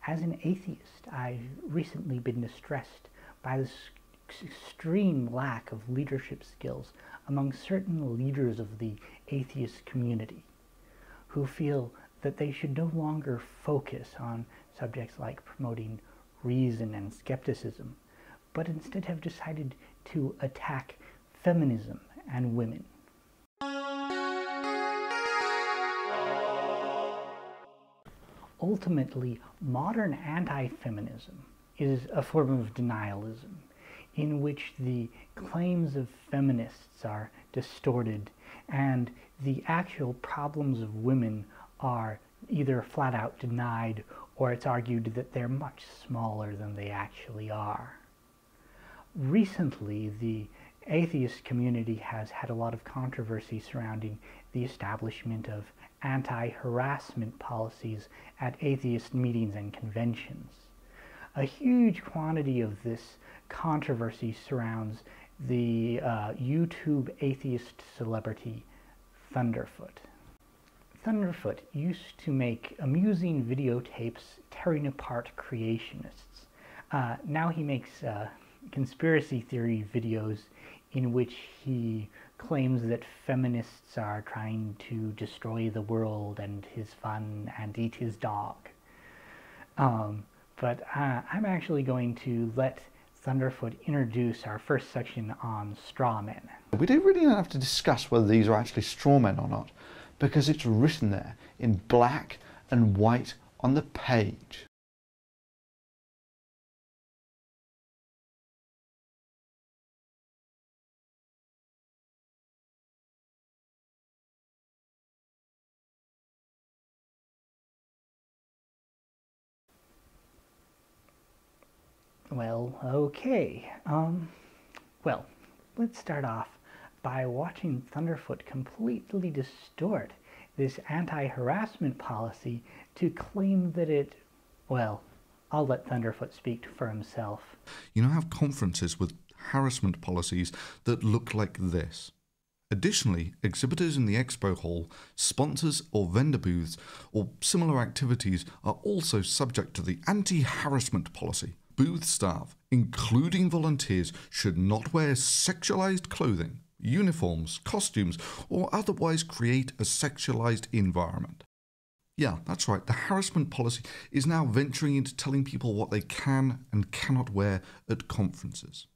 as an atheist, I've recently been distressed by this extreme lack of leadership skills among certain leaders of the atheist community, who feel that they should no longer focus on subjects like promoting reason and skepticism, but instead have decided to attack feminism and women. Ultimately, modern anti-feminism is a form of denialism in which the claims of feminists are distorted and the actual problems of women are either flat out denied, or it's argued that they're much smaller than they actually are. Recently, the atheist community has had a lot of controversy surrounding the establishment of anti-harassment policies at atheist meetings and conventions. A huge quantity of this controversy surrounds the YouTube atheist celebrity Thunderfoot. Thunderfoot used to make amusing videotapes tearing apart creationists. Now he makes conspiracy theory videos in which he claims that feminists are trying to destroy the world and his fun and eat his dog. But I'm actually going to let Thunderfoot introduce our first section on straw men. We don't really have to discuss whether these are actually straw men or not, because it's written there in black and white on the page. Well, okay. Well, let's start off by watching Thunderfoot completely distort this anti-harassment policy to claim that it, well, I'll let Thunderfoot speak for himself. You now have conferences with harassment policies that look like this. Additionally, exhibitors in the expo hall, sponsors or vendor booths, or similar activities are also subject to the anti-harassment policy. Booth staff, including volunteers, should not wear sexualized clothing, uniforms, costumes, or otherwise create a sexualized environment. Yeah, that's right, the harassment policy is now venturing into telling people what they can and cannot wear at conferences.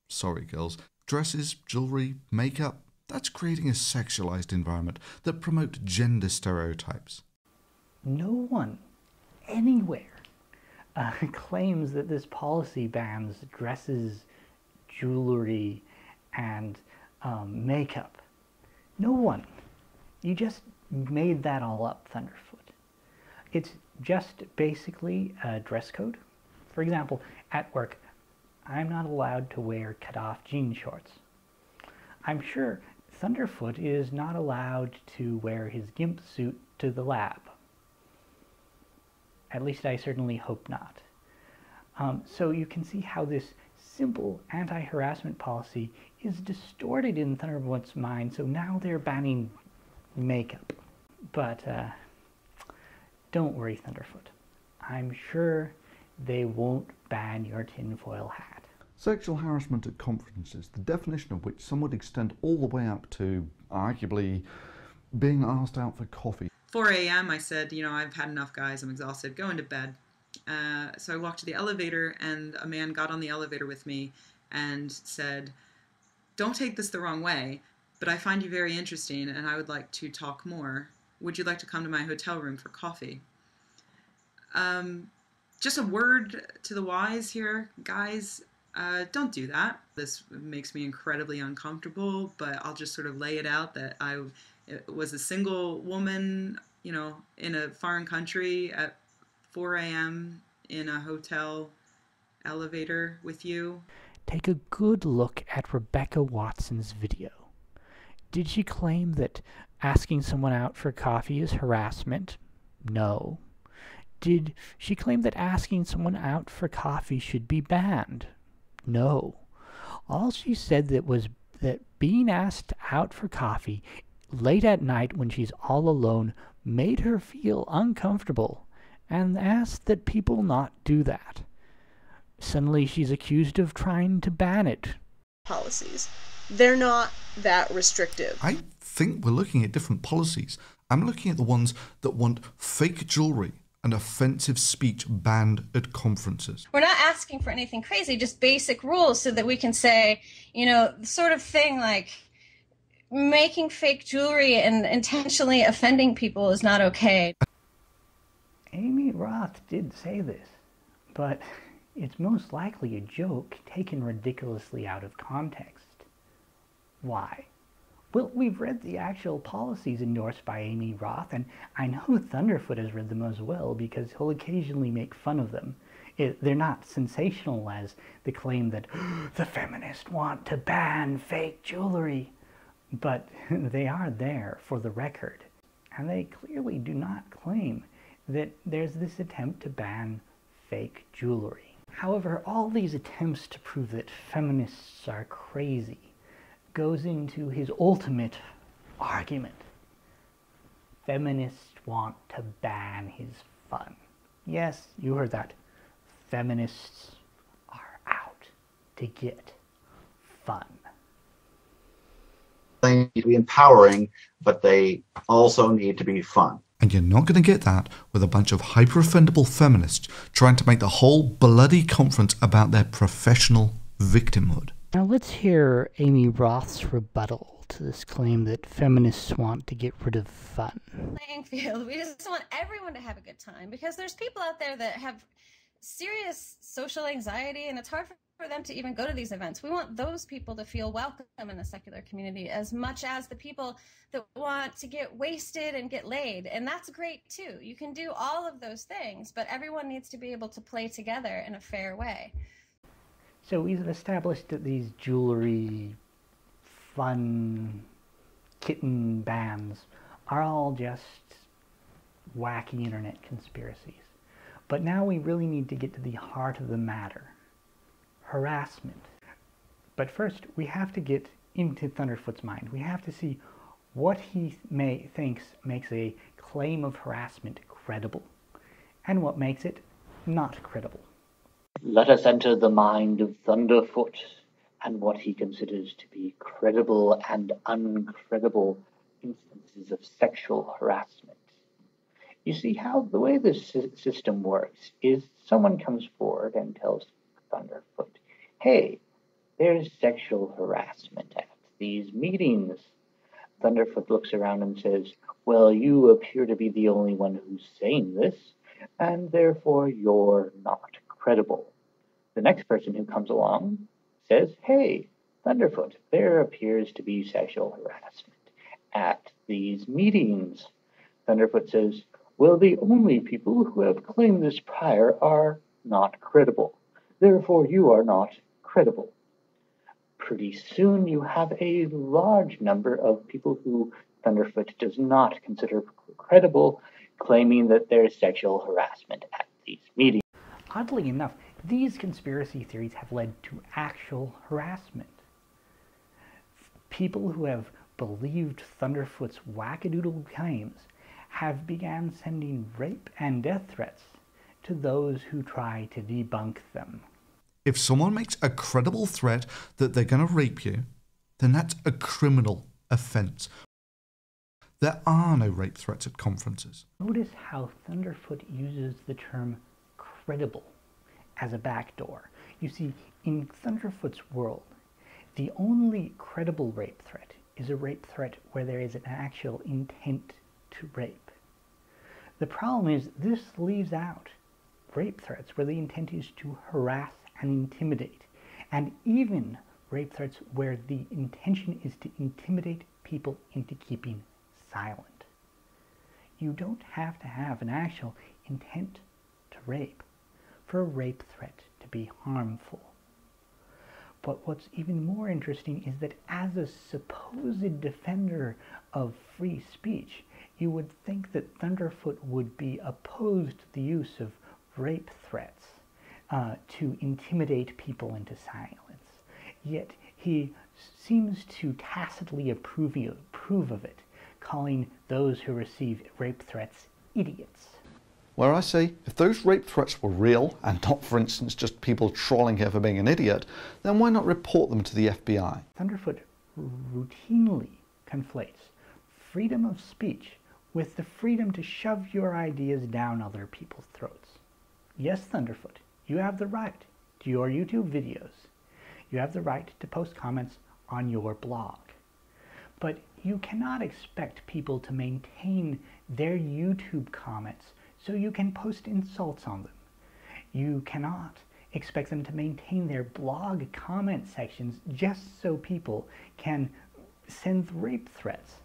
Sorry girls, dresses, jewelry, makeup, that's creating a sexualized environment that promotes gender stereotypes. No one, anywhere, claims that this policy bans dresses, jewelry, and makeup. No one. You just made that all up, Thunderfoot. It's just basically a dress code. For example, at work, I'm not allowed to wear cut-off jean shorts. I'm sure Thunderfoot is not allowed to wear his gimp suit to the lab. At least I certainly hope not. So you can see how this simple anti-harassment policy is distorted in Thunderfoot's mind, so now they're banning makeup. But don't worry, Thunderfoot. I'm sure they won't ban your tinfoil hat. Sexual harassment at conferences, the definition of which some would extend all the way up to, arguably, being asked out for coffee. 4 a.m. I said, you know, I've had enough, guys. I'm exhausted. Going to bed. So I walked to the elevator, and a man got on the elevator with me and said, "Don't take this the wrong way, but I find you very interesting, and I would like to talk more. Would you like to come to my hotel room for coffee?" Just a word to the wise here, guys. Don't do that. This makes me incredibly uncomfortable, but I'll just sort of lay it out that I was a single woman, you know, in a foreign country at 4 a.m. in a hotel elevator with you. Take a good look at Rebecca Watson's video. Did she claim that asking someone out for coffee is harassment? No. Did she claim that asking someone out for coffee should be banned? No. All she said was that being asked out for coffee late at night when she's all alone made her feel uncomfortable, and asked that people not do that. Suddenly she's accused of trying to ban it. Policies. They're not that restrictive. I think we're looking at different policies. I'm looking at the ones that want fake jewelry and offensive speech banned at conferences. We're not asking for anything crazy, just basic rules so that we can say, you know, the sort of thing like making fake jewelry and intentionally offending people is not okay. Amy Roth did say this, but it's most likely a joke taken ridiculously out of context. Why? Well, we've read the actual policies endorsed by Amy Roth, and I know Thunderfoot has read them as well because he'll occasionally make fun of them. They're not sensational as the claim that the feminists want to ban fake jewelry, but they are there for the record. And they clearly do not claim that there's this attempt to ban fake jewelry. However, all these attempts to prove that feminists are crazy goes into his ultimate argument. Feminists want to ban his fun. Yes, you heard that. Feminists are out to get fun. They need to be empowering, but they also need to be fun. And you're not going to get that with a bunch of hyper-offendable feminists trying to make the whole bloody conference about their professional victimhood. Now let's hear Amy Roth's rebuttal to this claim that feminists want to get rid of fun. Playing field. We just want everyone to have a good time because there's people out there that have serious social anxiety and it's hard for them to even go to these events. We want those people to feel welcome in the secular community as much as the people that want to get wasted and get laid. And that's great too. You can do all of those things, but everyone needs to be able to play together in a fair way. So we've established that these jewelry, fun, kitten bans are all just wacky internet conspiracies. But now we really need to get to the heart of the matter. Harassment. But first, we have to get into Thunderfoot's mind. We have to see what he thinks makes a claim of harassment credible, and what makes it not credible. Let us enter the mind of Thunderfoot and what he considers to be credible and uncredible instances of sexual harassment. You see how the way this system works is someone comes forward and tells Thunderfoot, hey, there's sexual harassment at these meetings. Thunderfoot looks around and says, well, you appear to be the only one who's saying this, and therefore you're not credible. The next person who comes along says, hey, Thunderfoot, there appears to be sexual harassment at these meetings. Thunderfoot says, well, the only people who have claimed this prior are not credible. Therefore, you are not credible. Pretty soon you have a large number of people who Thunderfoot does not consider credible, claiming that there is sexual harassment at these meetings. Oddly enough, these conspiracy theories have led to actual harassment. People who have believed Thunderfoot's wackadoodle claims have began sending rape and death threats to those who try to debunk them. If someone makes a credible threat that they're going to rape you, then that's a criminal offence. There are no rape threats at conferences. Notice how Thunderfoot uses the term credible as a backdoor. You see, in Thunderfoot's world, the only credible rape threat is a rape threat where there is an actual intent to rape. The problem is this leaves out rape threats where the intent is to harass and intimidate, and even rape threats where the intention is to intimidate people into keeping silent. You don't have to have an actual intent to rape for a rape threat to be harmful. But what's even more interesting is that as a supposed defender of free speech, you would think that Thunderfoot would be opposed to the use of rape threats to intimidate people into silence. Yet he seems to tacitly approve of it, calling those who receive rape threats idiots. Where I say, if those rape threats were real, and not, for instance, just people trolling her for being an idiot, then why not report them to the FBI? Thunderfoot routinely conflates freedom of speech with the freedom to shove your ideas down other people's throats. Yes, Thunderfoot, you have the right to your YouTube videos. You have the right to post comments on your blog. But you cannot expect people to maintain their YouTube comments so you can post insults on them. You cannot expect them to maintain their blog comment sections just so people can send rape threats.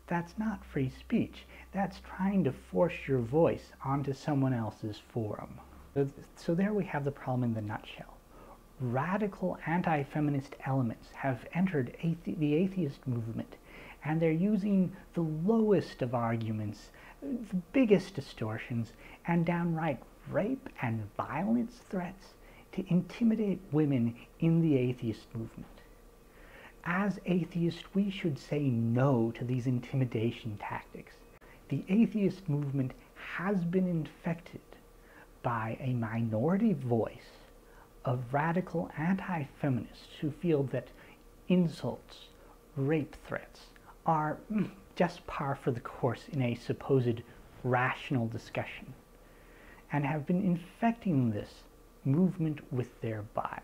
That's not free speech. That's trying to force your voice onto someone else's forum. So there we have the problem in the nutshell. Radical anti-feminist elements have entered the atheist movement, and they're using the lowest of arguments, the biggest distortions, and downright rape and violence threats to intimidate women in the atheist movement. As atheists, we should say no to these intimidation tactics. The atheist movement has been infected by a minority voice of radical anti-feminists who feel that insults, rape threats are just par for the course in a supposed rational discussion, and have been infecting this movement with their bile.